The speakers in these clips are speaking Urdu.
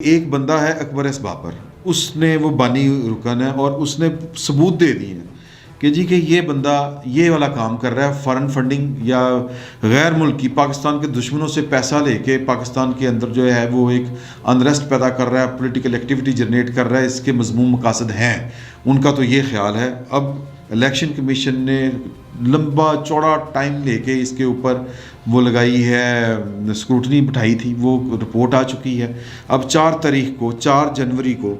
ایک بندہ ہے اکبر ایس بابر، اس نے وہ بانی رکن ہے اور اس نے ثبوت دے دی ہیں کہ جی کہ یہ بندہ یہ والا کام کر رہا ہے، فارن فنڈنگ یا غیر ملکی پاکستان کے دشمنوں سے پیسہ لے کے پاکستان کے اندر جو ہے وہ ایک انریسٹ پیدا کر رہا ہے، پولیٹیکل ایکٹیویٹی جنریٹ کر رہا ہے، اس کے مضمون مقاصد ہیں ان کا، تو یہ خیال ہے۔ اب الیکشن کمیشن نے لمبا چوڑا ٹائم لے کے اس کے اوپر وہ لگائی ہے، اسکروٹنی بٹھائی تھی، وہ رپورٹ آ چکی ہے۔ اب 4 جنوری کو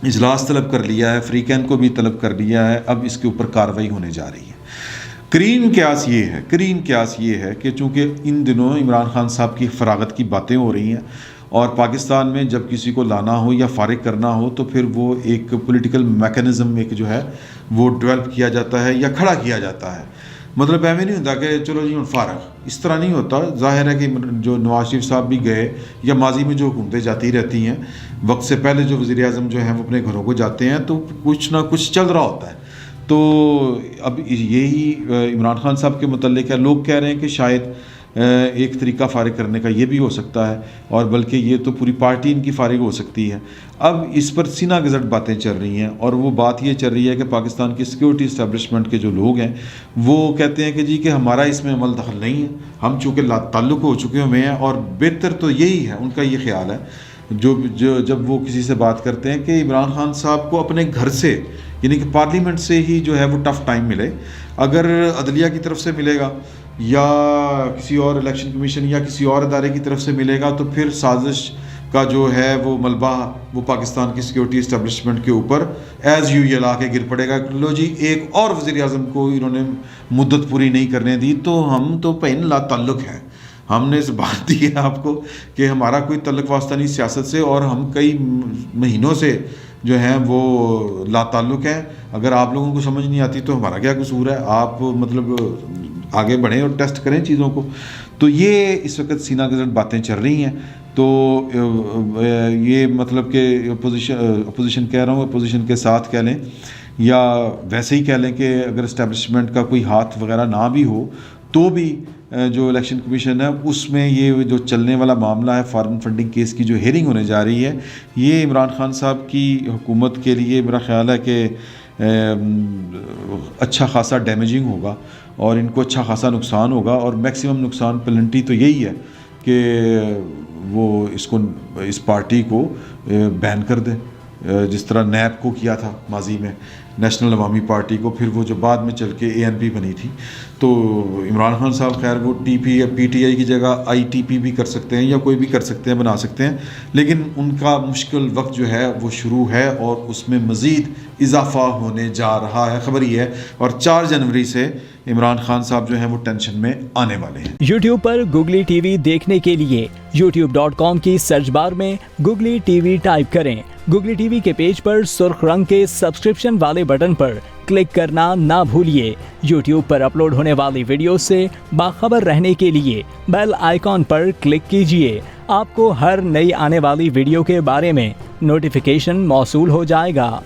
اجلاس طلب کر لیا ہے، فریقین کو بھی طلب کر لیا ہے، اب اس کے اوپر کارروائی ہونے جا رہی ہے۔ کریم قیاس یہ ہے کہ چونکہ ان دنوں عمران خان صاحب کی فراغت کی باتیں ہو رہی ہیں اور پاکستان میں جب کسی کو لانا ہو یا فارغ کرنا ہو تو پھر وہ ایک پولیٹیکل میکانزم ایک جو ہے وہ ڈیولپ کیا جاتا ہے یا کھڑا کیا جاتا ہے۔ مطلب ایویں نہیں ہوتا کہ چلو جی فارغ، اس طرح نہیں ہوتا۔ ظاہر ہے کہ جو نواز شریف صاحب بھی گئے یا ماضی میں جو حکومتیں جاتی رہتی ہیں، وقت سے پہلے جو وزیر اعظم جو ہیں وہ اپنے گھروں کو جاتے ہیں تو کچھ نہ کچھ چل رہا ہوتا ہے۔ تو اب یہی عمران خان صاحب کے متعلق ہے، لوگ کہہ رہے ہیں کہ شاید ایک طریقہ فارغ کرنے کا یہ بھی ہو سکتا ہے، اور بلکہ یہ تو پوری پارٹی ان کی فارغ ہو سکتی ہے۔ اب اس پر سینہ گزٹ باتیں چل رہی ہیں، اور وہ بات یہ چل رہی ہے کہ پاکستان کی سیکیورٹی اسٹیبلشمنٹ کے جو لوگ ہیں وہ کہتے ہیں کہ جی کہ ہمارا اس میں عمل دخل نہیں ہے، ہم چونکہ لا تعلق ہو چکے ہوئے ہیں، اور بہتر تو یہی ہے، ان کا یہ خیال ہے جب وہ کسی سے بات کرتے ہیں کہ عمران خان صاحب کو اپنے گھر سے یعنی کہ پارلیمنٹ سے ہی جو ہے وہ ٹف ٹائم ملے۔ اگر عدلیہ کی طرف سے ملے گا یا کسی اور الیکشن کمیشن یا کسی اور ادارے کی طرف سے ملے گا تو پھر سازش کا جو ہے وہ ملبہ وہ پاکستان کی سیکیورٹی اسٹیبلشمنٹ کے اوپر ایز یو لا کے گر پڑے گا۔ لو جی ایک اور وزیر اعظم کو انہوں نے مدت پوری نہیں کرنے دی تو ہم تو پین لا تعلق ہیں۔ ہم نے اس بات دی ہے آپ کو کہ ہمارا کوئی تعلق واسطہ نہیں سیاست سے، اور ہم کئی مہینوں سے جو ہیں وہ لا تعلق ہیں۔ اگر آپ لوگوں کو سمجھ نہیں آتی تو ہمارا کیا قصور ہے، آپ مطلب آگے بڑھیں اور ٹیسٹ کریں چیزوں کو۔ تو یہ اس وقت سینہ گزٹ باتیں چل رہی ہیں۔ تو یہ مطلب کہ اپوزیشن کہہ رہا ہوں، اپوزیشن کے ساتھ کہہ لیں یا ویسے ہی کہہ لیں کہ اگر اسٹیبلشمنٹ کا کوئی ہاتھ وغیرہ نہ بھی ہو تو بھی جو الیکشن کمیشن ہے اس میں یہ جو چلنے والا معاملہ ہے فارن فنڈنگ کیس کی جو ہیئرنگ ہونے جا رہی ہے، یہ عمران خان صاحب کی حکومت کے لیے میرا خیال ہے کہ اچھا خاصا ڈیمیجنگ ہوگا، اور ان کو اچھا خاصا نقصان ہوگا، اور میکسیمم نقصان پلنٹی تو یہی ہے کہ وہ اس پارٹی کو بین کر دیں، جس طرح نیب کو کیا تھا ماضی میں، نیشنل عوامی پارٹی کو، پھر وہ جو بعد میں چل کے ANP بنی تھی۔ تو عمران خان صاحب خیر وہ TP یا PTI کی جگہ ITP بھی کر سکتے ہیں یا کوئی بھی کر سکتے ہیں، بنا سکتے ہیں، لیکن ان کا مشکل وقت جو ہے وہ شروع ہے اور اس میں مزید اضافہ ہونے جا رہا ہے، خبر یہ ہے۔ اور 4 جنوری سے عمران خان صاحب جو ہیں وہ ٹینشن میں آنے والے ہیں۔ YouTube پر گوگلی ٹی وی دیکھنے کے لیے youtube.com کی سرچ بار میں گوگلی ٹی وی ٹائپ کریں۔ گوگلی ٹی وی کے پیج پر سرخ رنگ کے سبسکرپشن والے بٹن پر کلک کرنا نہ بھولیے۔ YouTube پر اپلوڈ ہونے والی ویڈیو سے باخبر رہنے کے لیے بیل آئیکن پر کلک کیجیے۔ آپ کو ہر نئی آنے والی ویڈیو کے بارے میں نوٹیفیکیشن موصول ہو جائے گا۔